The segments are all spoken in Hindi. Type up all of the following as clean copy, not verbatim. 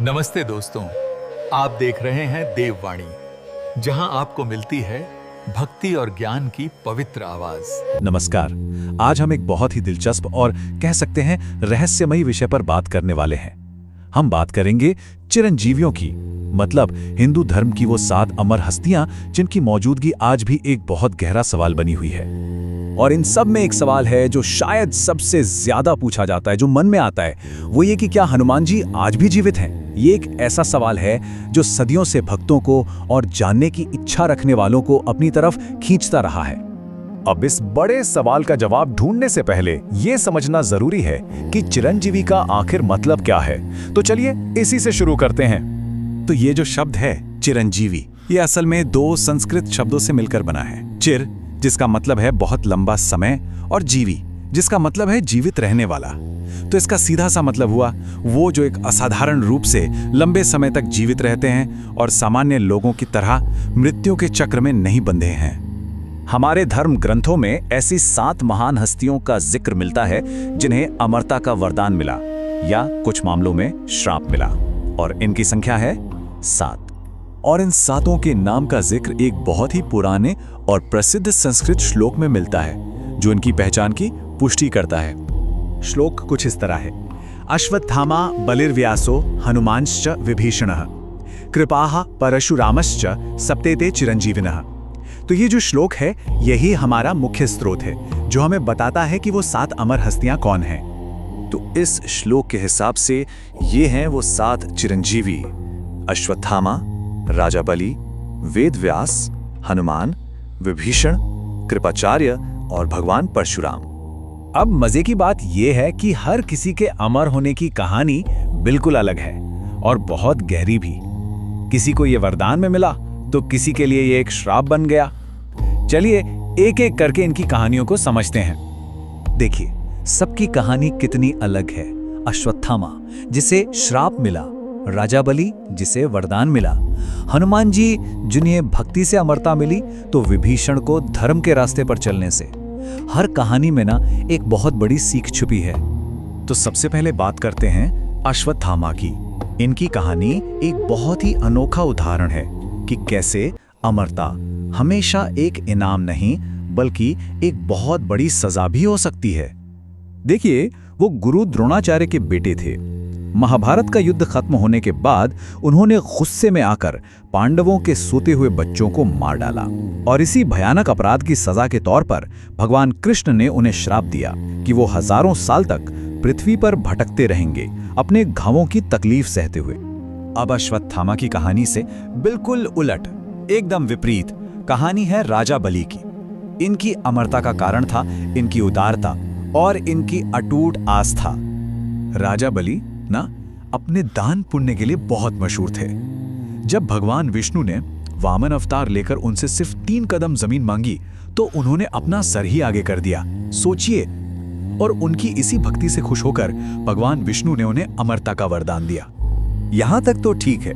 नमस्ते दोस्तों, आप देख रहे हैं देववाणी, जहां आपको मिलती है भक्ति और ज्ञान की पवित्र आवाज। नमस्कार। आज हम एक बहुत ही दिलचस्प और कह सकते हैं रहस्यमयी विषय पर बात करने वाले हैं। हम बात करेंगे चिरंजीवियों की, मतलब हिंदू धर्म की वो 7 अमर हस्तियां जिनकी मौजूदगी आज भी एक बहुत गहरा सवाल बनी हुई है। और इन सब में एक सवाल है जो शायद सबसे ज्यादा पूछा जाता है, जो मन में आता है, वो ये कि क्या हनुमान जी आज भी जीवित हैं? ये एक ऐसा सवाल है जो सदियों से भक्तों को और जानने की इच्छा रखने वालों को अपनी तरफ खींचता रहा है। अब इस बड़े सवाल का जवाब ढूंढने से पहले ये समझना जरूरी है कि चिरंजीवी का आखिर मतलब क्या है। तो चलिए इसी से शुरू करते हैं। तो ये जो शब्द है चिरंजीवी, ये असल में 2 संस्कृत शब्दों से मिलकर बना है। चिर, जिसका मतलब है बहुत लंबा समय, और जीवी, जिसका मतलब है जीवित रहने वाला। तो इसका सीधा सा मतलब हुआ वो जो एक असाधारण रूप से लंबे समय तक जीवित रहते हैं और सामान्य लोगों की तरह मृत्यु के चक्र में नहीं बंधे हैं। हमारे धर्म ग्रंथों में ऐसी 7 महान हस्तियों का जिक्र मिलता है जिन्हें अमरता का वरदान मिला या कुछ मामलों में श्राप मिला, और इनकी संख्या है 7। और इन 7 के नाम का जिक्र एक बहुत ही पुराने और प्रसिद्ध संस्कृत श्लोक में मिलता है जो इनकी पहचान की पुष्टि करता है। श्लोक कुछ इस तरह है: अश्वत्थामा बलिर्व्यासो हनुमांश्च विभीषणः कृपाः परशुरामश्च सप्तेते चिरंजीविनः। तो ये जो श्लोक है यही हमारा मुख्य स्रोत है जो हमें बताता है कि वो 7 अमर हस्तियां कौन हैं। तो इस श्लोक के हिसाब से ये हैं वो 7 चिरंजीवी: अश्वत्थामा, राजा बलि, वेदव्यास, हनुमान, विभीषण, कृपाचार्य और भगवान परशुराम। अब मजे की बात यह है कि हर किसी के अमर होने की कहानी बिल्कुल अलग है और बहुत गहरी भी। किसी को ये वरदान में मिला तो किसी के लिए ये एक श्राप बन गया। चलिए एक एक करके इनकी कहानियों को समझते हैं। देखिए, सबकी कहानी कितनी अलग है। अश्वत्थामा, जिसे श्राप मिला, राजा बलि, जिसे वरदान मिला, हनुमान जी, जिन्हें भक्ति से अमरता मिली, तो विभीषण को धर्म के रास्ते पर चलने से। हर कहानी में ना एक बहुत बड़ी सीख छुपी है। तो सबसे पहले बात करते हैं अश्वत्थामा की। इनकी कहानी एक बहुत ही अनोखा उदाहरण है कि कैसे अमरता हमेशा एक इनाम नहीं बल्कि एक बहुत बड़ी सजा भी हो सकती है। देखिए, वो गुरु द्रोणाचार्य के बेटे थे। महाभारत का युद्ध खत्म होने के बाद उन्होंने गुस्से में आकर पांडवों के सोते हुए बच्चों को मार डाला, और इसी भयानक अपराध की सजा के तौर पर भगवान कृष्ण ने उन्हें श्राप दिया कि वो हजारों साल तक पृथ्वी पर भटकते रहेंगे, अपने घावों की तकलीफ सहते हुए। अब अश्वत्थामा की कहानी से बिल्कुल उलट, एकदम विपरीत कहानी है राजा बलि की। इनकी अमरता का कारण था इनकी उदारता और इनकी अटूट आस्था। राजा बलि ना अपने दान पुण्य के लिए बहुत मशहूर थे। जब भगवान विष्णु ने वामन अवतार लेकर उनसे सिर्फ 3 कदम जमीन मांगी तो उन्होंने अपना सर ही आगे कर दिया। सोचिए, और उनकी इसी भक्ति से खुश होकर भगवान विष्णु ने उन्हें अमरता का वरदान दिया। यहां तक तो ठीक है,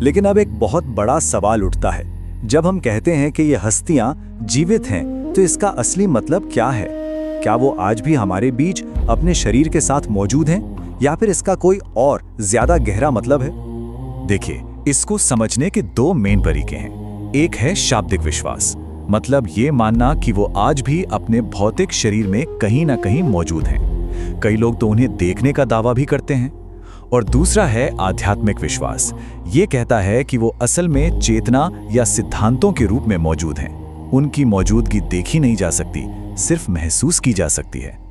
लेकिन अब एक बहुत बड़ा सवाल उठता है। जब हम कहते हैं कि ये हस्तियां जीवित हैं, तो इसका असली मतलब क्या है? क्या वो आज भी हमारे बीच अपने शरीर के साथ मौजूद हैं, या फिर इसका कोई और ज्यादा गहरा मतलब है? देखिए, इसको समझने के 2 मेन तरीके हैं। एक है शाब्दिक विश्वास, मतलब ये मानना कि वो आज भी अपने भौतिक शरीर में कहीं ना कहीं मौजूद हैं। कई लोग तो उन्हें देखने का दावा भी करते हैं। और दूसरा है आध्यात्मिक विश्वास। ये कहता है कि वो असल में चेतना या सिद्धांतों के रूप में मौजूद हैं। उनकी मौजूदगी देखी नहीं जा सकती, सिर्फ महसूस की जा सकती है।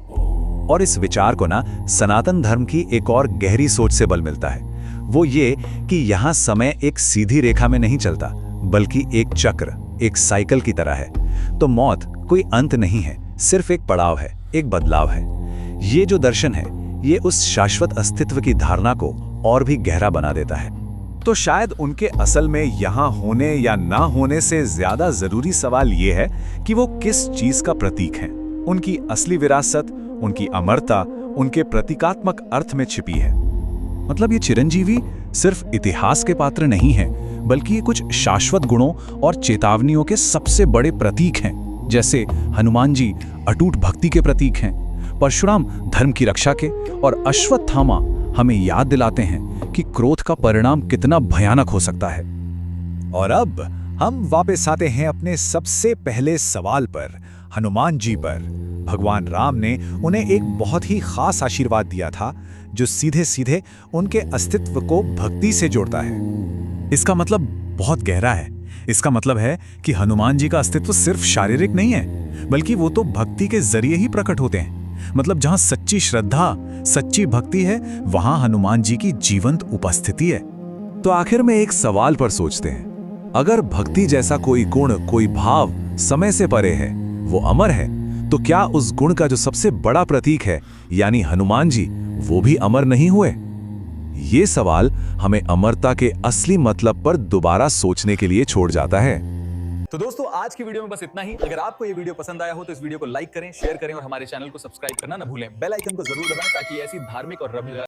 और इस विचार को ना सनातन धर्म की एक और गहरी सोच से बल मिलता है। वो ये कि यहाँ समय एक सीधी रेखा में नहीं चलता, बल्कि एक चक्र, एक साइकिल की तरह है। तो मौत कोई अंत नहीं है, सिर्फ एक पड़ाव है, एक बदलाव है। ये जो दर्शन है, ये उस शाश्वत अस्तित्व की धारणा को और भी गहरा बना देता है। तो शायद उनके असल में यहाँ होने या ना होने से ज्यादा जरूरी सवाल ये है कि वो किस चीज का प्रतीक हैं। उनकी असली विरासत, उनकी अमरता, उनके प्रतीकात्मक अर्थ में छिपी है। मतलब ये चिरंजीवी सिर्फ इतिहास के पात्र नहीं हैं, बल्कि ये कुछ शाश्वत गुणों और चेतावनियों के सबसे बड़े प्रतीक हैं। जैसे हनुमान जी अटूट भक्ति के प्रतीक हैं, परशुराम धर्म की रक्षा के, और अश्वत्थामा हमें याद दिलाते हैं कि क्रोध का परिणाम कितना भयानक हो सकता है। और अब हम वापस आते हैं अपने सबसे पहले सवाल पर, हनुमान जी पर। भगवान राम ने उन्हें एक बहुत ही खास आशीर्वाद दिया था जो सीधे सीधे उनके अस्तित्व को भक्ति से जोड़ता है। इसका मतलब बहुत गहरा है। इसका मतलब है कि हनुमान जी का अस्तित्व सिर्फ शारीरिक नहीं है, बल्कि वो तो भक्ति के जरिए ही प्रकट होते हैं। मतलब जहां सच्ची श्रद्धा, सच्ची भक्ति है, वहां हनुमान जी की जीवंत उपस्थिति है। तो आखिर में एक सवाल पर सोचते हैं, अगर भक्ति जैसा कोई गुण, कोई भाव समय से परे है, वो अमर है, तो क्या उस गुण का जो सबसे बड़ा प्रतीक है यानी हनुमान जी, वो भी अमर नहीं हुए? ये सवाल हमें अमरता के असली मतलब पर दोबारा सोचने के लिए छोड़ जाता है। तो दोस्तों, आज की वीडियो में बस इतना ही। अगर आपको ये वीडियो पसंद आया हो तो इस वीडियो को लाइक करें, शेयर करें और हमारे चैनल को सब्सक्राइब करना न भूलें। बेल आइकन को जरूर दबाएं ताकि ऐसी धार्मिक और